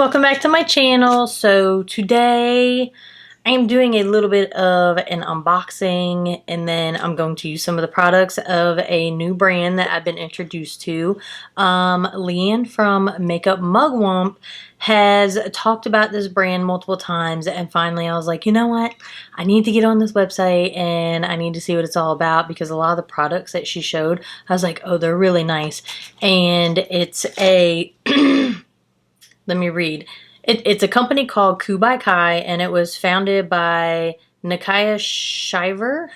welcome back to my channel. So today I am doing a little bit of an unboxing, and then I'm going to use some of the products of a new brand that I've been introduced to. Leanne from Makeup Mugwump has talked about this brand multiple times, and finally I was like, you know what? I need to get on this website and I need to see what it's all about, because a lot of the products that she showed, I was like, oh, they're really nice. And it's a let me read. It's a company called Coup By Kai, and it was founded by Nikaya Shiver,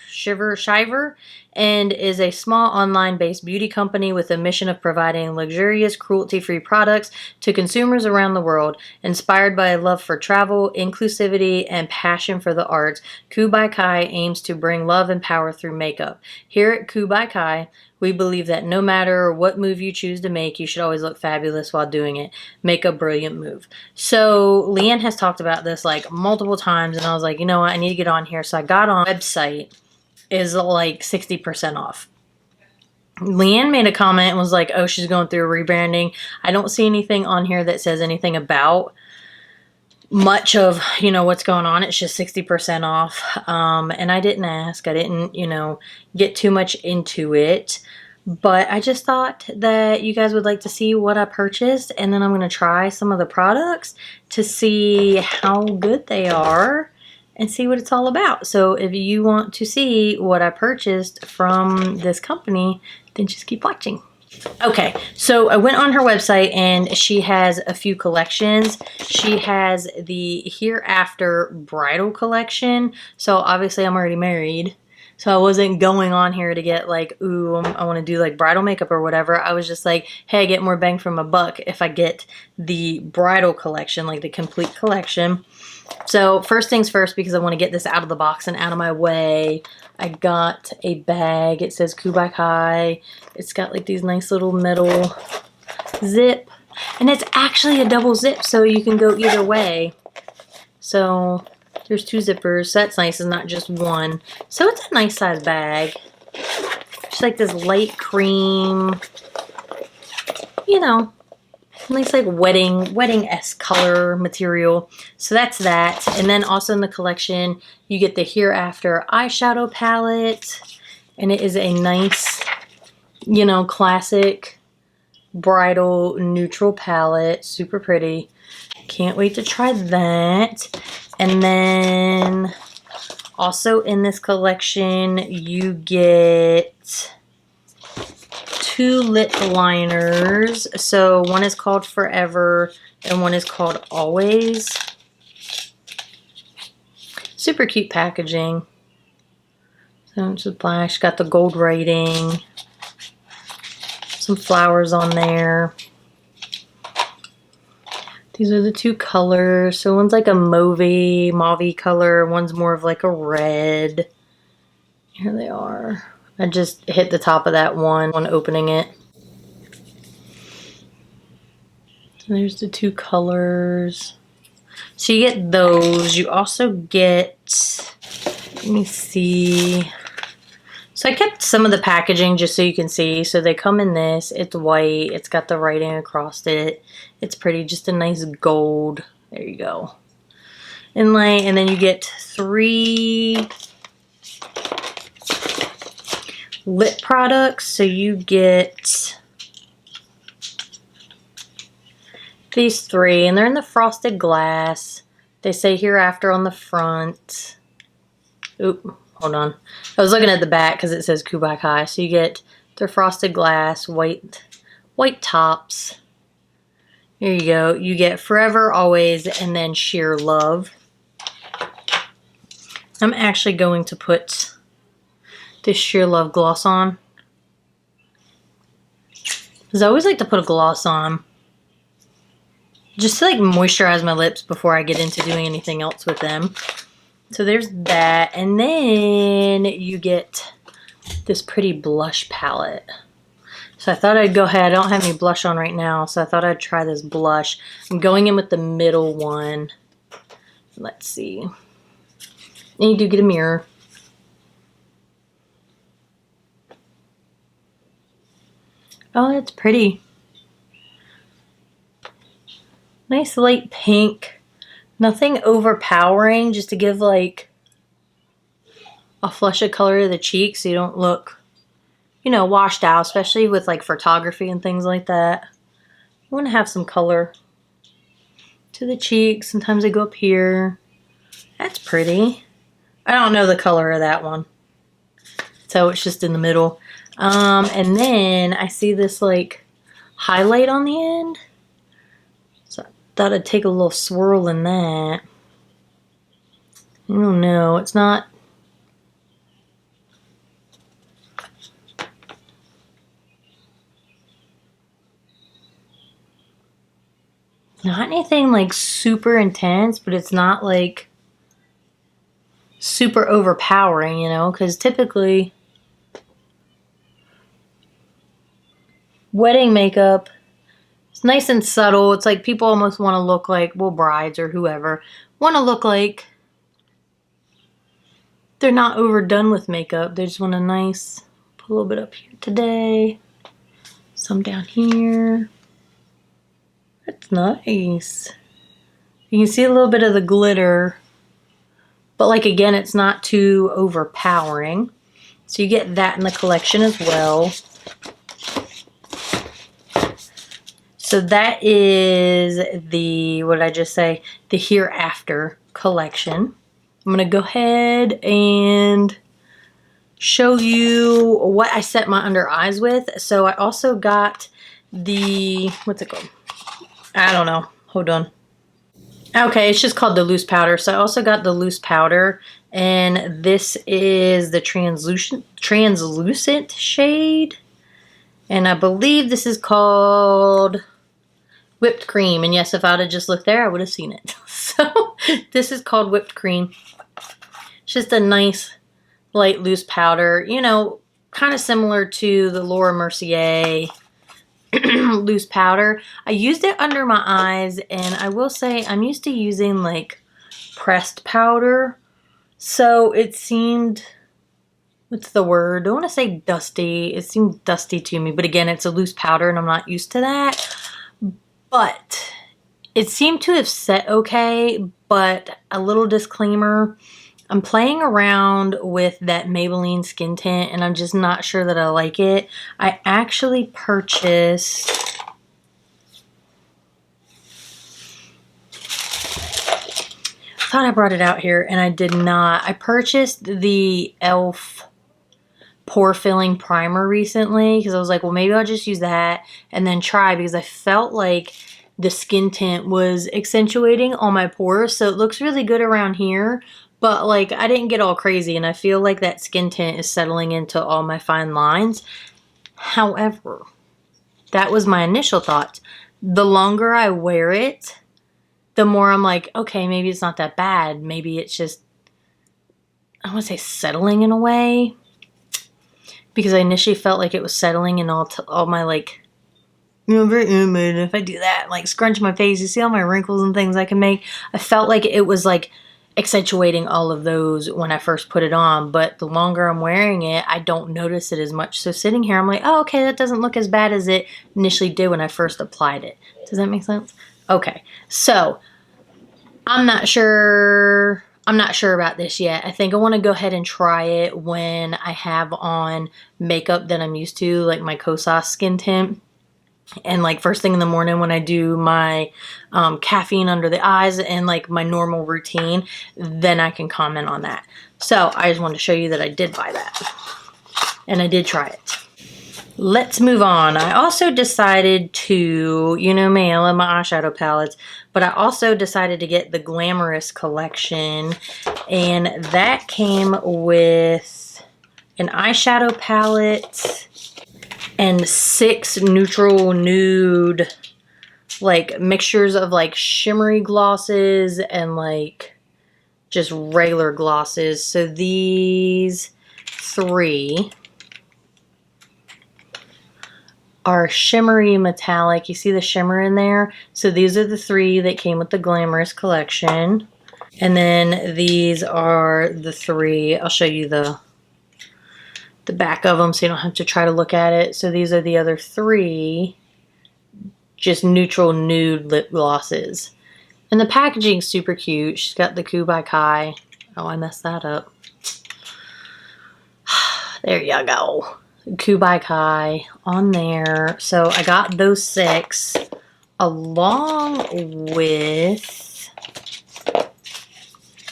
and is a small online-based beauty company with a mission of providing luxurious, cruelty-free products to consumers around the world. Inspired by a love for travel, inclusivity, and passion for the arts, Coup By Kai aims to bring love and power through makeup. Here at Coup By Kai, we believe that no matter what move you choose to make, you should always look fabulous while doing it. Make a brilliant move. So Leanne has talked about this like multiple times, and I was like, you know what, I need to get on here. So I got on the website. Is like 60% off. Leanne made a comment and was like, oh, she's going through a rebranding. I don't see anything on here that says anything about much of, you know, what's going on. It's just 60% off. And I didn't ask. I didn't, you know, get too much into it. But I just thought that you guys would like to see what I purchased, and then I'm going to try some of the products to see how good they are and see what it's all about. So if you want to see what I purchased from this company, then just keep watching. Okay, so I went on her website and she has a few collections. She has the Hereafter bridal collection. So obviously I'm already married, so I wasn't going on here to get like, ooh, I want to do like bridal makeup or whatever. I was just like, hey, I get more bang for my buck if I get the bridal collection, like the complete collection. So first things first, because I want to get this out of the box and out of my way, I got a bag. It says Coup By Kai. It's got like these nice little metal zip, and it's actually a double zip, so you can go either way. So there's two zippers. So that's nice. It's not just one. So it's a nice size bag. Just like this light cream, you know, nice like wedding-esque color material. So that's that. And then also in the collection, you get the Hereafter eyeshadow palette. And it is a nice, you know, classic bridal neutral palette. Super pretty. Can't wait to try that. And then also in this collection, you get two lip liners. So one is called Forever and one is called Always. Super cute packaging. So it's just black. It's got the gold writing. Some flowers on there. These are the two colors. So one's like a mauve color. One's more of like a red. Here they are. I just hit the top of that one when opening it. So there's the two colors. So you get those. You also get, let me see. So I kept some of the packaging just so you can see. So they come in this. It's white. It's got the writing across it. It's pretty. Just a nice gold. There you go. Inlay. And then you get 3 lip products. So you get these 3, and they're in the frosted glass. They say Hereafter on the front. Oop, hold on. I was looking at the back because it says Coup By Kai. So you get their frosted glass, white tops. Here you go. You get Forever, Always, and then Sheer Love. I'm actually going to put this Sheer Love gloss on, because I always like to put a gloss on just to like moisturize my lips before I get into doing anything else with them. So there's that. And then you get this pretty blush palette. So I thought I'd go ahead. I don't have any blush on right now, so I thought I'd try this blush. I'm going in with the middle one. Let's see. And you do get a mirror. Oh, that's pretty. Nice light pink. Nothing overpowering, just to give like a flush of color to the cheeks so you don't look, you know, washed out, especially with like photography and things like that. You want to have some color to the cheeks. Sometimes they go up here. That's pretty. I don't know the color of that one, so it's just in the middle. And then I see this like highlight on the end, so I thought I'd take a little swirl in that. I don't know, it's not anything like super intense, but it's not like super overpowering, you know, because typically wedding makeup is nice and subtle. It's like people almost want to look like, well, brides or whoever want to look like they're not overdone with makeup. They just want a nice, put a little bit up here today, some down here. That's nice. You can see a little bit of the glitter, but like again, it's not too overpowering. So you get that in the collection as well. So that is the, what did I just say? The Hereafter collection. I'm gonna go ahead and show you what I set my under eyes with. So I also got the, what's it called? I don't know, hold on. Okay, it's just called the loose powder. So I also got the loose powder, and this is the translucent shade. And I believe this is called Whipped Cream. And yes, if I'd have just looked there, I would have seen it. So this is called Whipped Cream. It's just a nice light loose powder, you know, kind of similar to the Laura Mercier loose powder. I used it under my eyes, and I will say I'm used to using like pressed powder, so it seemed, what's the word? I don't want to say dusty. It seemed dusty to me, but again, it's a loose powder and I'm not used to that. But it seemed to have set okay, but a little disclaimer, I'm playing around with that Maybelline skin tint and I'm just not sure that I like it. I actually purchased I thought I brought it out here and I did not. I purchased the e.l.f. pore filling primer recently because I was like, well, maybe I'll just use that and then try, because I felt like the skin tint was accentuating all my pores. So it looks really good around here, but like I didn't get all crazy, and I feel like that skin tint is settling into all my fine lines. However, that was my initial thought. The longer I wear it, the more I'm like, okay, maybe it's not that bad. Maybe it's just, I want to say settling in a way, because I initially felt like it was settling in all my like, you know, very humid. If I do that, like scrunch my face, you see all my wrinkles and things I can make. I felt like it was like accentuating all of those when I first put it on, but the longer I'm wearing it, I don't notice it as much. So sitting here, I'm like, oh, okay, that doesn't look as bad as it initially did when I first applied it. Does that make sense? Okay, so I'm not sure about this yet. I think I want to go ahead and try it when I have on makeup that I'm used to, like my Kosas skin tint. And like first thing in the morning when I do my caffeine under the eyes and like my normal routine, then I can comment on that. So I just wanted to show you that I did buy that. And I did try it. Let's move on. I also decided to, you know me, I love my eyeshadow palettes, but I also decided to get the Glamorous collection, and that came with an eyeshadow palette and 6 neutral nude, like mixtures of like shimmery glosses and like just regular glosses. So these 3 are shimmery metallic. You see the shimmer in there? So these are the 3 that came with the Glamorous collection. And then these are the 3. I'll show you the back of them so you don't have to try to look at it. So these are the other 3 just neutral nude lip glosses. And the packaging's super cute. She's got the Coup By Kai. Oh, I messed that up. There you go. Coup By Kai on there. So I got those 6 along with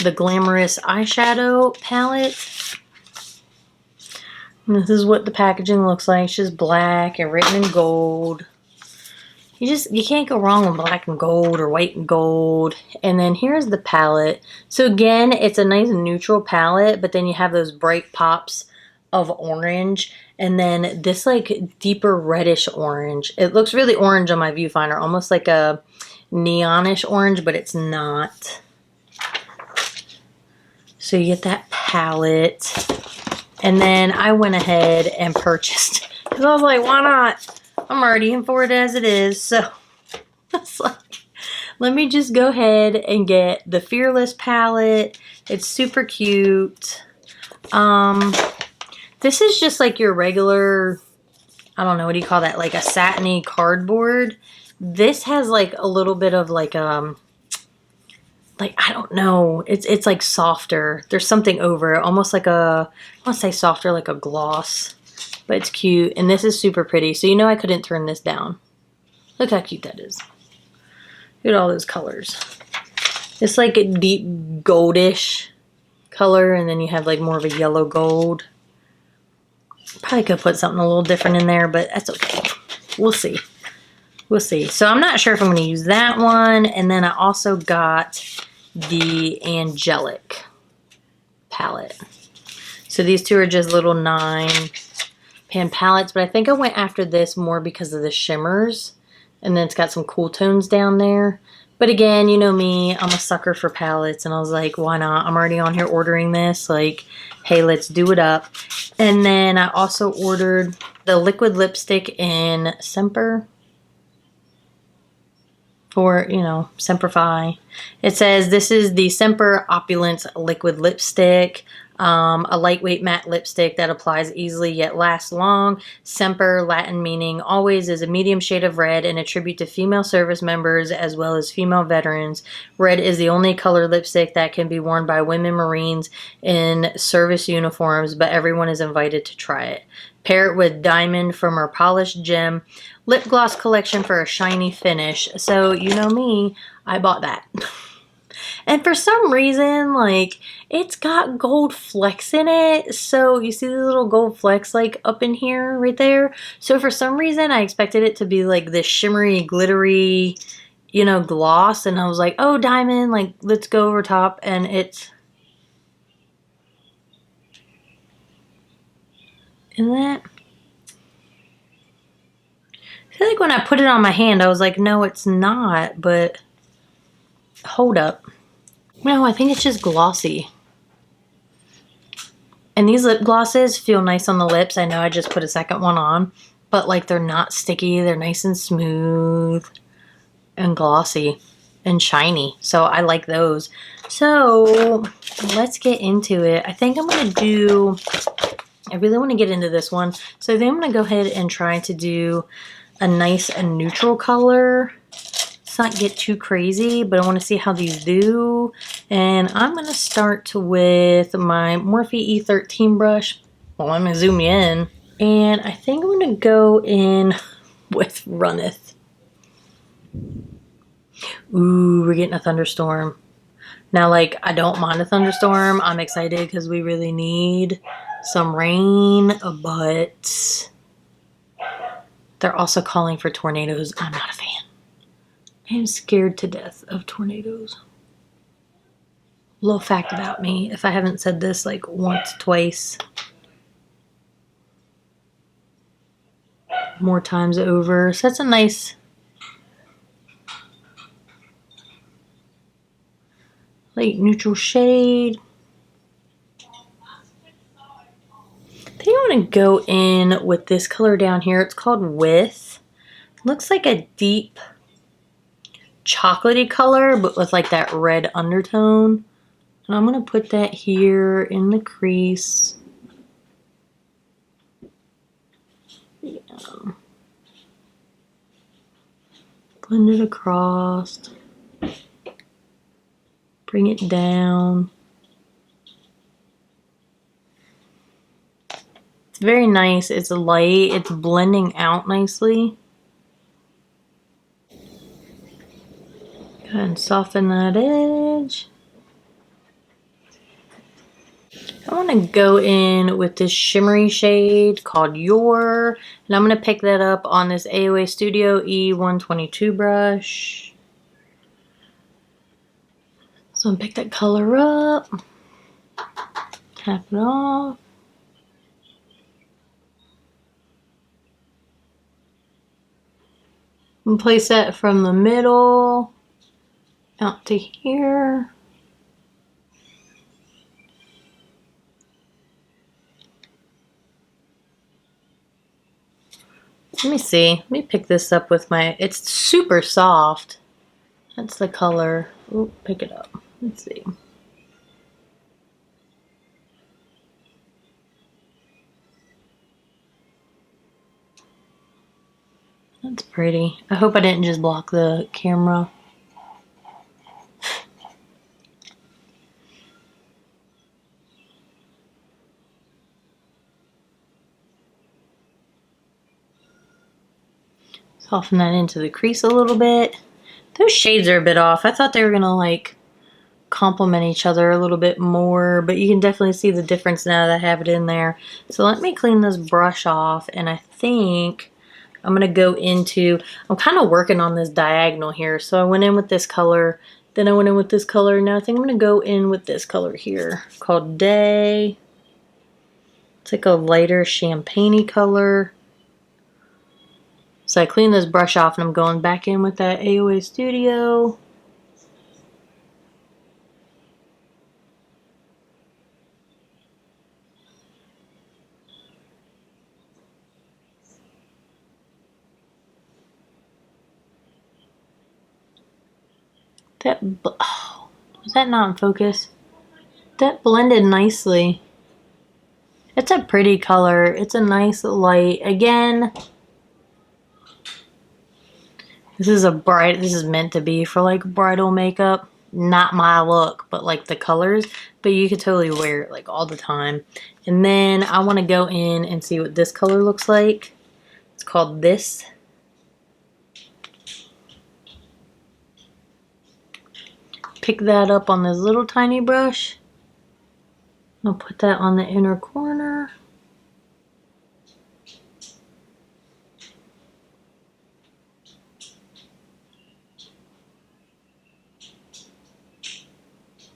the Glamorous eyeshadow palette. And this is what the packaging looks like. It's just black and written in gold. You can't go wrong with black and gold or white and gold. And then here's the palette. So again, it's a nice neutral palette, but then you have those bright pops of orange. And then this like deeper reddish orange. It looks really orange on my viewfinder, almost like a neonish orange, but it's not. So you get that palette. And then I went ahead and purchased, because I was like, why not? I'm already in for it as it is. So it's like, let me just go ahead and get the Fearless palette. It's super cute. This is just like your regular, I don't know, what do you call that? Like a satiny cardboard. This has like a little bit of like I don't know. It's like softer. There's something over it, almost like a, I want to say softer, like a gloss. But it's cute, and this is super pretty. So you know I couldn't turn this down. Look how cute that is. Look at all those colors. It's like a deep goldish color, and then you have like more of a yellow gold. Probably could put something a little different in there, but that's okay. We'll see. We'll see. So I'm not sure if I'm going to use that one. And then I also got the Angelic palette. So these two are just little 9-pan palettes, but I think I went after this more because of the shimmers. And then it's got some cool tones down there. But again, you know me, I'm a sucker for palettes, and I was like, why not? I'm already on here ordering this. Like, hey, let's do it up. And then I also ordered the liquid lipstick in Semper. Or, you know, Semperfi. It says this is the Semper Opulence liquid lipstick. A lightweight matte lipstick that applies easily yet lasts long. Semper, Latin meaning always, is a medium shade of red and a tribute to female service members as well as female veterans. Red is the only color lipstick that can be worn by women Marines in service uniforms, but everyone is invited to try it. Pair it with Diamond from our Polished Gem lip gloss collection for a shiny finish. So, you know me, I bought that. And for some reason, like, it's got gold flecks in it. So you see the little gold flecks like up in here, right there. So for some reason, I expected it to be like this shimmery, glittery, you know, gloss. And I was like, oh, Diamond, like, let's go over top. And it's... Isn't that? I feel like when I put it on my hand, I was like, no, it's not. But hold up. No, I think it's just glossy. And these lip glosses feel nice on the lips. I know I just put a second one on, but like they're not sticky. They're nice and smooth and glossy and shiny. So I like those. So let's get into it. I think I'm going to do, I really want to get into this one. So I think I'm going to go ahead and try to do a nice and neutral color. Let's not get too crazy, but I want to see how these do. And I'm going to start with my Morphe E13 brush. Well, I'm going to zoom you in. And I think I'm going to go in with Runneth. Ooh, we're getting a thunderstorm. Now, like, I don't mind a thunderstorm. I'm excited because we really need some rain, but they're also calling for tornadoes. I'm not a fan. I'm scared to death of tornadoes. Little fact about me, if I haven't said this like once, twice, more times over. So that's a nice light neutral shade. I think I want to go in with this color down here. It's called With. Looks like a deep chocolatey color, but with like that red undertone. And I'm going to put that here in the crease. Yeah. Blend it across. Bring it down. It's very nice. It's light. It's blending out nicely. Go ahead and soften that edge. I want to go in with this shimmery shade called Your, and I'm going to pick that up on this AOA Studio E122 brush. So I'm going to pick that color up, tap it off. And place that from the middle out to here. Let me see. Let me pick this up with my... It's super soft. That's the color. Ooh, pick it up. Let's see. That's pretty. I hope I didn't just block the camera. Soften that into the crease a little bit. Those shades are a bit off. I thought they were gonna like complement each other a little bit more, but you can definitely see the difference now that I have it in there. So let me clean this brush off, and I think I'm gonna go into, I'm kind of working on this diagonal here. So I went in with this color, then I went in with this color. Now I think I'm gonna go in with this color here called Day. It's like a lighter champagne-y color. So I cleaned this brush off and I'm going back in with that AOA Studio. Oh, was that not in focus? That blended nicely. It's a pretty color. It's a nice light. Again, this is meant to be for like bridal makeup. Not my look, but like the colors. But you could totally wear it like all the time. And then I want to go in and see what this color looks like. It's called This. Pick that up on this little tiny brush. I'll put that on the inner corner.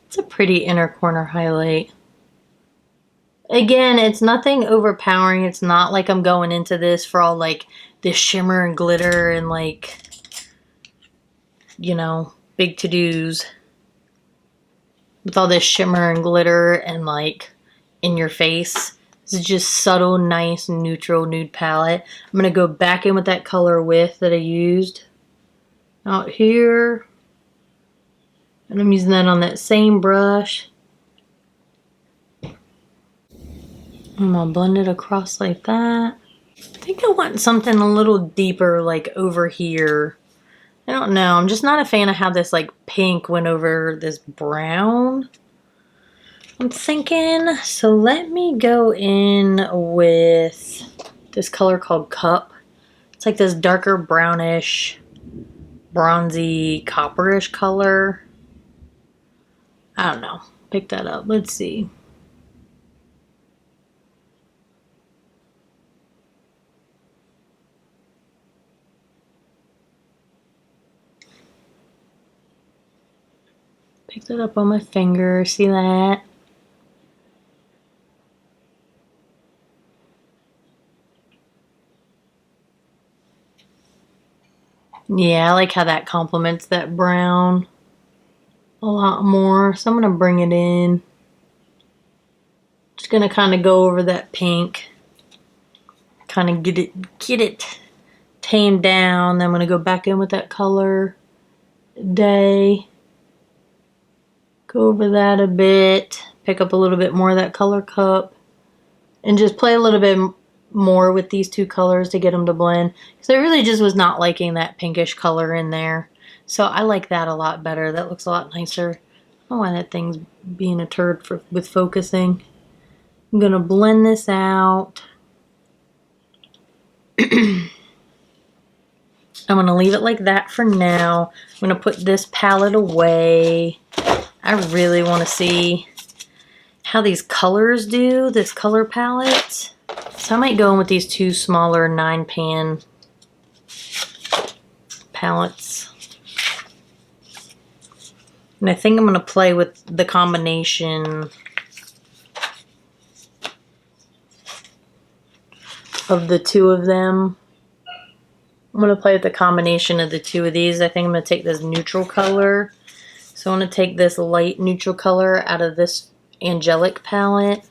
It's a pretty inner corner highlight. Again, it's nothing overpowering. It's not like I'm going into this for all like this shimmer and glitter and like, you know, big to-dos. With all this shimmer and glitter and like in your face. This is just subtle, nice, neutral nude palette. I'm going to go back in with that color With that I used out here. And I'm using that on that same brush. I'm going to blend it across like that. I think I want something a little deeper like over here. I don't know. I'm just not a fan of how this like pink went over this brown. I'm thinking, so let me go in with this color called Cup. It's like this darker brownish, bronzy, copperish color. I don't know. Pick that up. Let's see. Pick that up on my finger. See that? Yeah, I like how that complements that brown a lot more. So I'm going to bring it in. Just going to kind of go over that pink. Kind of get it tamed down. Then I'm going to go back in with that color Day. Go over that a bit. Pick up a little bit more of that color Cup. And just play a little bit more with these two colors to get them to blend. Because I really just was not liking that pinkish color in there. So I like that a lot better. That looks a lot nicer. I don't know why that thing's being a turd with focusing. I'm going to blend this out. I'm going to leave it like that for now. I'm going to put this palette away. I really want to see how these colors do, this color palette. So I might go in with these two smaller 9-pan palettes. And I think I'm going to play with the combination of the two of them. I'm going to play with the combination of the two of these. I think I'm going to take this neutral color. So I'm going to take this light neutral color out of this angelic palette.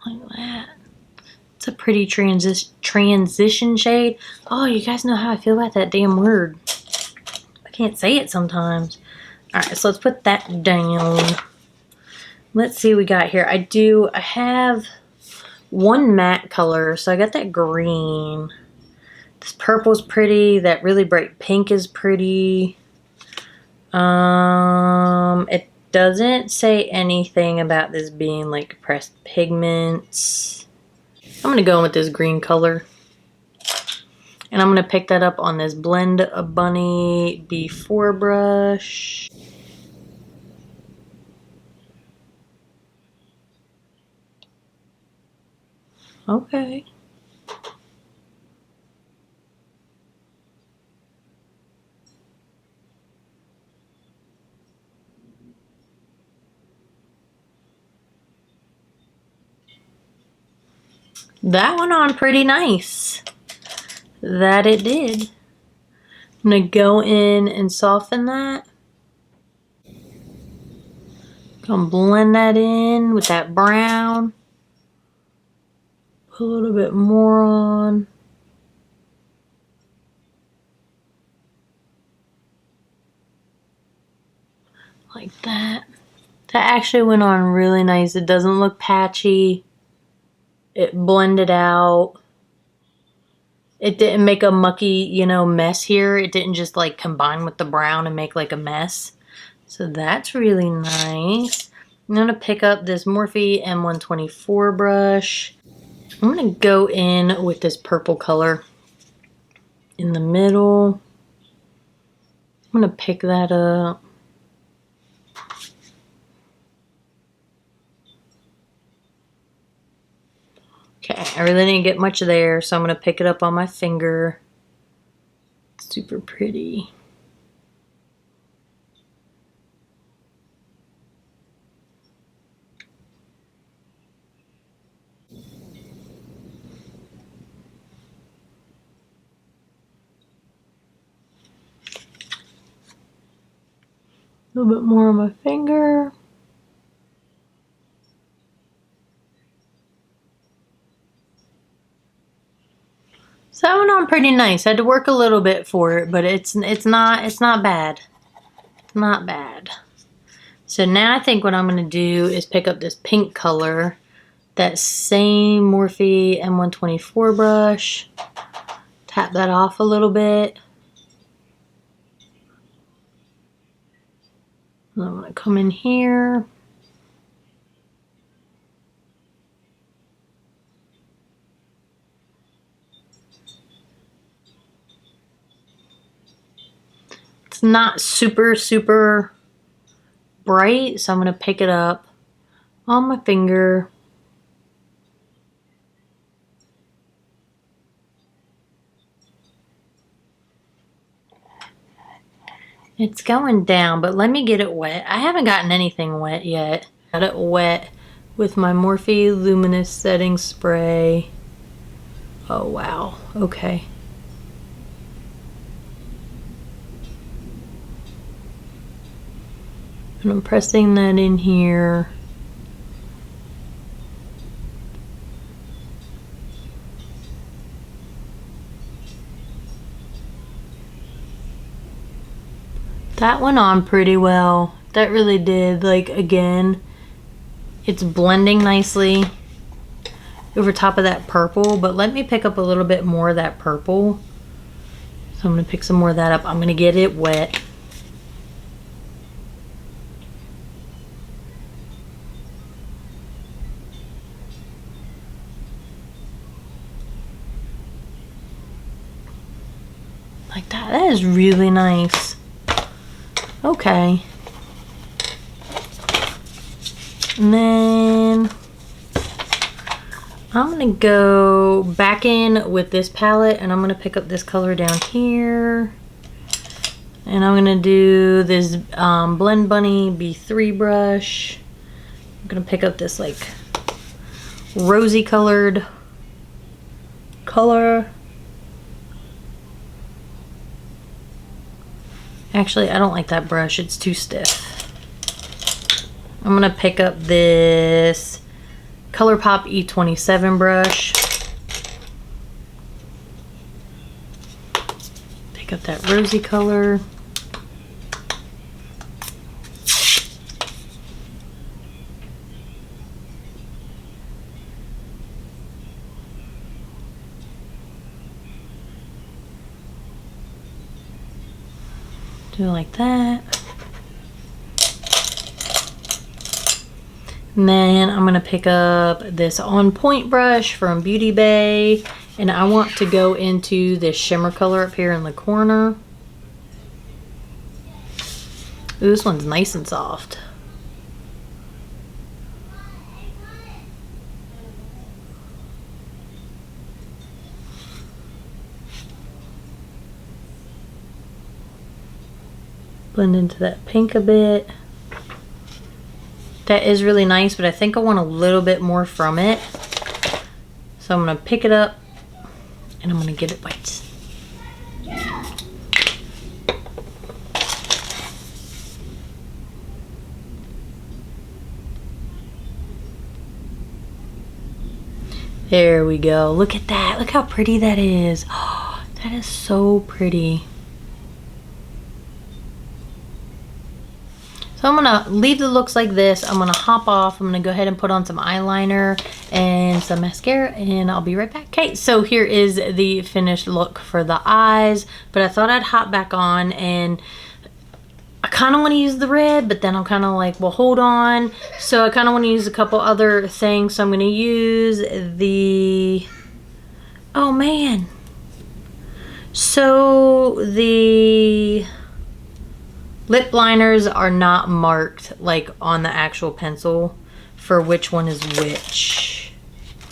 Like that. It's a pretty transition shade. Oh, you guys know how I feel about that damn word. I can't say it sometimes. Alright, so let's put that down. Let's see what we got here. I have one matte color, so I got that green. This purple's pretty. That really bright pink is pretty. It doesn't say anything about this being like pressed pigments. I'm going to go in with this green color. And I'm going to pick that up on this Blend a Bunny B4 brush. Okay. That went on pretty nice. That it did. I'm going to go in and soften that. Gonna blend that in with that brown. Put a little bit more on. Like that. That actually went on really nice. It doesn't look patchy. It blended out. It didn't make a mucky, you know, mess here. It didn't just like combine with the brown and make like a mess. So that's really nice. I'm going to pick up this Morphe M124 brush. I'm going to go in with this purple color in the middle. I'm going to pick that up. Okay, I really didn't get much there, so I'm going to pick it up on my finger. It's super pretty. A little bit more on my finger. So that went on pretty nice. I had to work a little bit for it, but it's not bad. It's not bad. So now I think what I'm going to do is pick up this pink color, that same Morphe M124 brush, tap that off a little bit. And I'm going to come in here. It's not super bright, so I'm going to pick it up on my finger. It's going down, but let me get it wet. I haven't gotten anything wet yet. Got it wet with my Morphe Luminous Setting Spray. Oh wow, okay. And I'm pressing that in here. That went on pretty well. That really did. Like, again, it's blending nicely over top of that purple, but let me pick up a little bit more of that purple. So I'm gonna pick some more of that up. I'm gonna get it wet. Like that. That is really nice. Okay. And then I'm gonna go back in with this palette and I'm gonna pick up this color down here. And I'm gonna do this Blend Bunny B3 brush. I'm gonna pick up this like rosy colored color. Actually, I don't like that brush, it's too stiff. I'm gonna pick up this ColourPop E27 brush. Pick up that rosy color. Do it like that. And then I'm gonna pick up this On Point brush from Beauty Bay, and I want to go into this shimmer color up here in the corner. Ooh, this one's nice and soft. Blend into that pink a bit. That is really nice, but I think I want a little bit more from it. So I'm gonna pick it up and I'm gonna get it wet. There we go. Look at that. Look how pretty that is. Oh, that is so pretty. So I'm gonna leave the looks like this. I'm gonna hop off. I'm gonna go ahead and put on some eyeliner and some mascara and I'll be right back. Okay, so here is the finished look for the eyes, but I thought I'd hop back on, and I kind of want to use the red, but then I'm kind of like, well, hold on. So I kind of want to use a couple other things. So I'm gonna use the, oh man. So the lip liners are not marked like on the actual pencil for which one is which.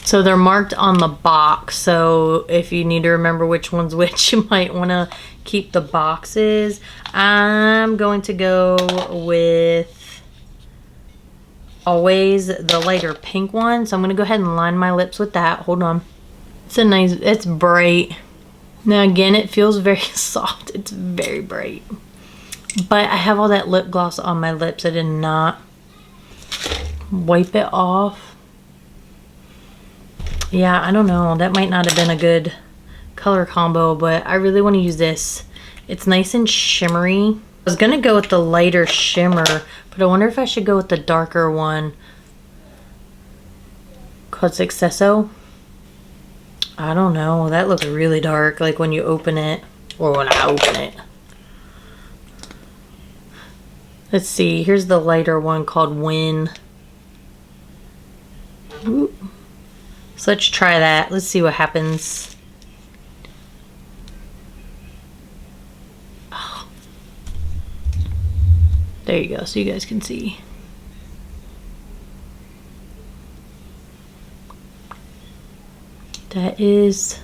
So they're marked on the box. So if you need to remember which one's which, you might want to keep the boxes. I'm going to go with always the lighter pink one. So I'm going to go ahead and line my lips with that. Hold on. It's a nice, it's bright. Now again, it feels very soft. It's very bright. But I have all that lip gloss on my lips. I did not wipe it off. Yeah, I don't know. That might not have been a good color combo, but I really want to use this. It's nice and shimmery. I was going to go with the lighter shimmer, but I wonder if I should go with the darker one called Successo. I don't know. That looks really dark, like when you open it, or when I open it. Let's see, here's the lighter one called Win. Ooh. So let's try that. Let's see what happens. Oh. There you go, so you guys can see. That is...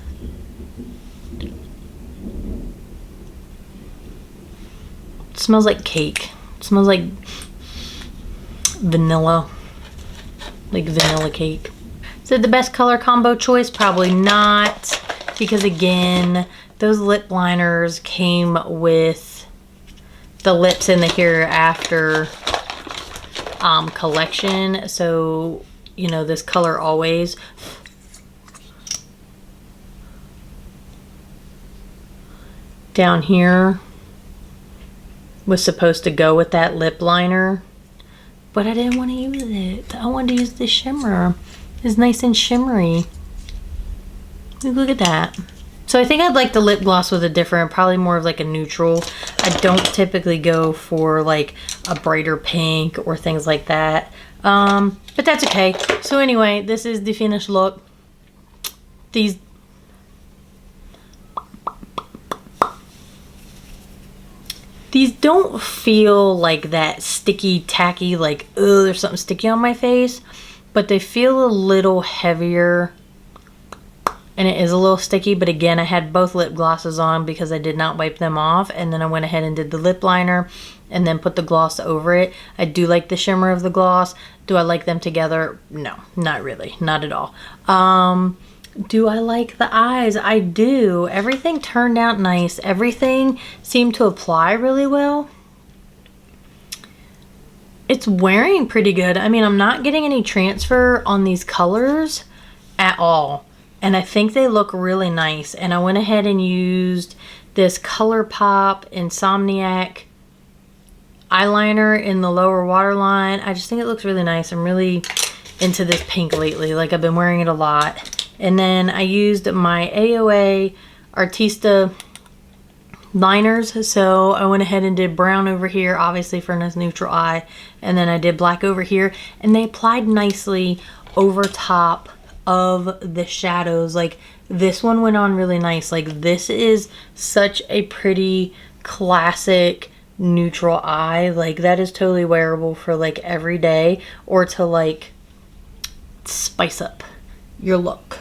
It smells like cake. It smells like vanilla. Like vanilla cake. Is it the best color combo choice? Probably not. Because again, those lip liners came with the Lips in the Hereafter collection. So, you know, this color always. Down here. was supposed to go with that lip liner, but I didn't want to use it. I wanted to use the shimmer. It's nice and shimmery. Look at that. So I think I'd like the lip gloss with a different, probably more of like a neutral. I don't typically go for like a brighter pink or things like that. But that's okay. So anyway, this is the finished look. These don't feel like that sticky, tacky, like, ugh, there's something sticky on my face, but they feel a little heavier. And it is a little sticky, but again, I had both lip glosses on because I did not wipe them off. And then I went ahead and did the lip liner and then put the gloss over it. I do like the shimmer of the gloss. Do I like them together? No, not really. Not at all. Do I like the eyes? I do. Everything turned out nice. Everything seemed to apply really well. It's wearing pretty good. I mean, I'm not getting any transfer on these colors at all. And I think they look really nice. And I went ahead and used this ColourPop Insomniac eyeliner in the lower waterline. I just think it looks really nice. I'm really into this pink lately. Like, I've been wearing it a lot. And then I used my AOA Artista liners. So I went ahead and did brown over here, obviously for a nice neutral eye. And then I did black over here. And they applied nicely over top of the shadows. Like, this one went on really nice. Like, this is such a pretty classic neutral eye. Like, that is totally wearable for like every day or to like spice up your look.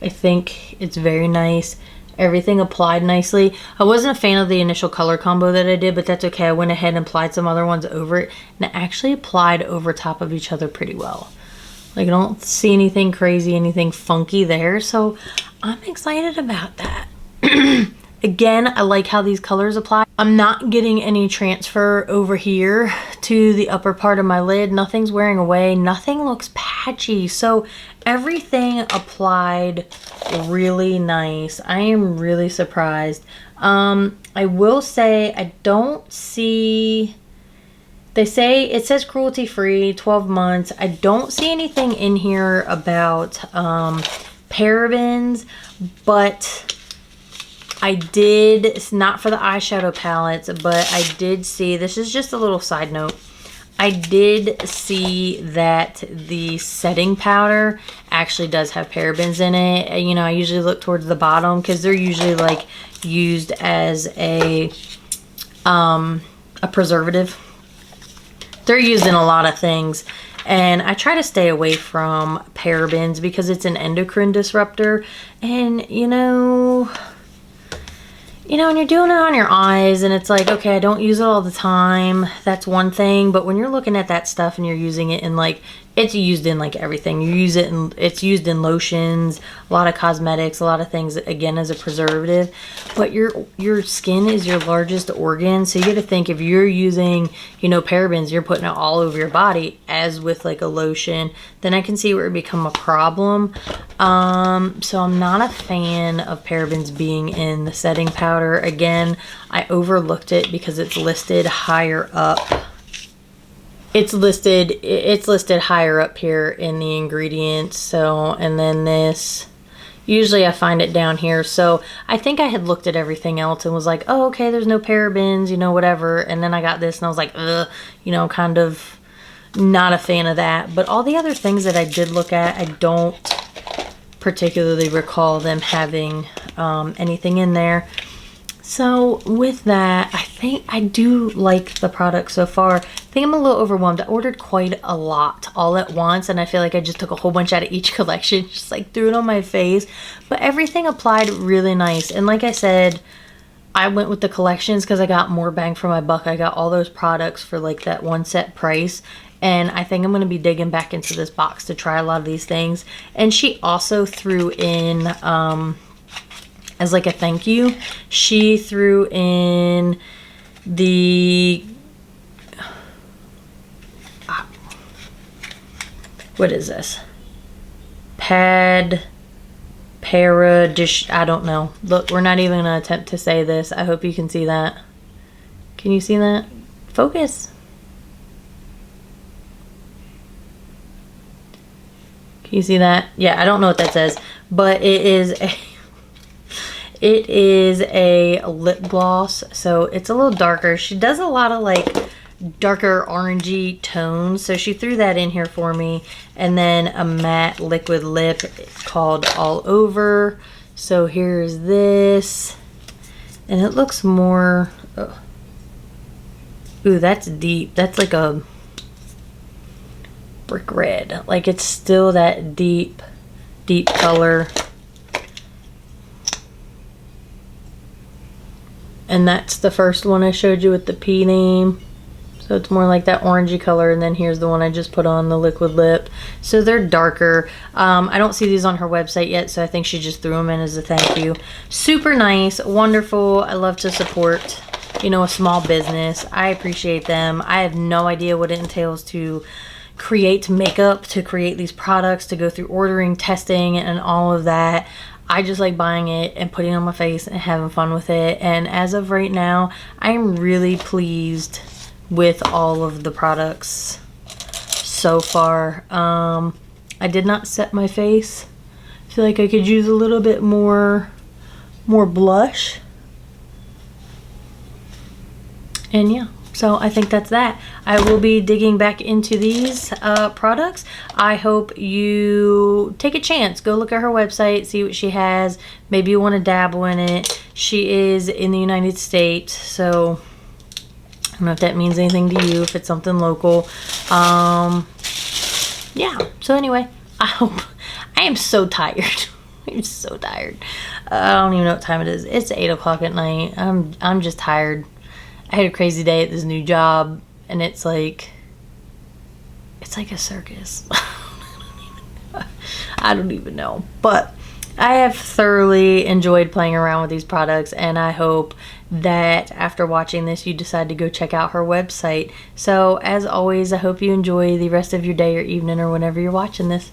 I think it's very nice. Everything applied nicely. I wasn't a fan of the initial color combo that I did, but that's okay. I went ahead and applied some other ones over it, and it actually applied over top of each other pretty well. Like, I don't see anything crazy, anything funky there, so I'm excited about that. Again, I like how these colors apply. I'm not getting any transfer over here to the upper part of my lid. Nothing's wearing away. Nothing looks patchy. So everything applied really nice. I am really surprised. I will say I don't see... They say, it says cruelty free, 12 months. I don't see anything in here about parabens, but I did, it's not for the eyeshadow palettes, but I did see, this is just a little side note, I did see that the setting powder actually does have parabens in it. You know, I usually look towards the bottom because they're usually like used as a preservative. They're used in a lot of things, and I try to stay away from parabens because it's an endocrine disruptor. And you know, when you're doing it on your eyes and it's like, okay, I don't use it all the time, that's one thing. But when you're looking at that stuff and you're using it in like, it's used in like everything. You use it in, it's used in lotions, a lot of cosmetics, a lot of things, again, as a preservative. But your skin is your largest organ. So you got to think, if you're using, you know, parabens, you're putting it all over your body as with like a lotion, then I can see where it become a problem. So I'm not a fan of parabens being in the setting powder. Again, I overlooked it because it's listed higher up. It's listed higher up here in the ingredients. So, and then this, usually I find it down here. So I think I had looked at everything else and was like, oh, okay, there's no parabens, you know, whatever. And then I got this and I was like, ugh, you know, kind of not a fan of that. But all the other things that I did look at, I don't particularly recall them having anything in there. So with that, I think I do like the product so far. I think I'm a little overwhelmed. I ordered quite a lot all at once, and I feel like I just took a whole bunch out of each collection, just like threw it on my face. But everything applied really nice. And like I said, I went with the collections because I got more bang for my buck. I got all those products for like that one set price. And I think I'm going to be digging back into this box to try a lot of these things. And she also threw in... as like a thank you, she threw in the, what is this? Para dish, I don't know. Look, we're not even gonna attempt to say this. I hope you can see that. Can you see that? Focus. Can you see that? Yeah, I don't know what that says, but it is a lip gloss, so it's a little darker. She does a lot of like darker orangey tones, so she threw that in here for me. And then a matte liquid lip called All Over. So here's this, and it looks more, oh. Ooh, that's deep. That's like a brick red. Like, it's still that deep color. And that's the first one I showed you with the P name. So it's more like that orangey color. And then here's the one I just put on, the liquid lip. So they're darker. I don't see these on her website yet, so I think she just threw them in as a thank you. Super nice, wonderful. I love to support, you know, a small business. I appreciate them. I have no idea what it entails to create makeup, to create these products, to go through ordering, testing, and all of that. I just like buying it and putting it on my face and having fun with it. And as of right now, I'm really pleased with all of the products so far. I did not set my face. I feel like I could use a little bit more blush. And yeah, so I think that's that. I will be digging back into these products. I hope you take a chance. Go look at her website, see what she has. Maybe you want to dabble in it. She is in the United States, so I don't know if that means anything to you, if it's something local. Yeah, so anyway, I am so tired. I'm so tired. I don't even know what time it is. It's 8 o'clock at night. I'm just tired. I had a crazy day at this new job, and it's like a circus. I don't even know. But I have thoroughly enjoyed playing around with these products, and I hope that after watching this, you decide to go check out her website. So, as always, I hope you enjoy the rest of your day or evening or whenever you're watching this.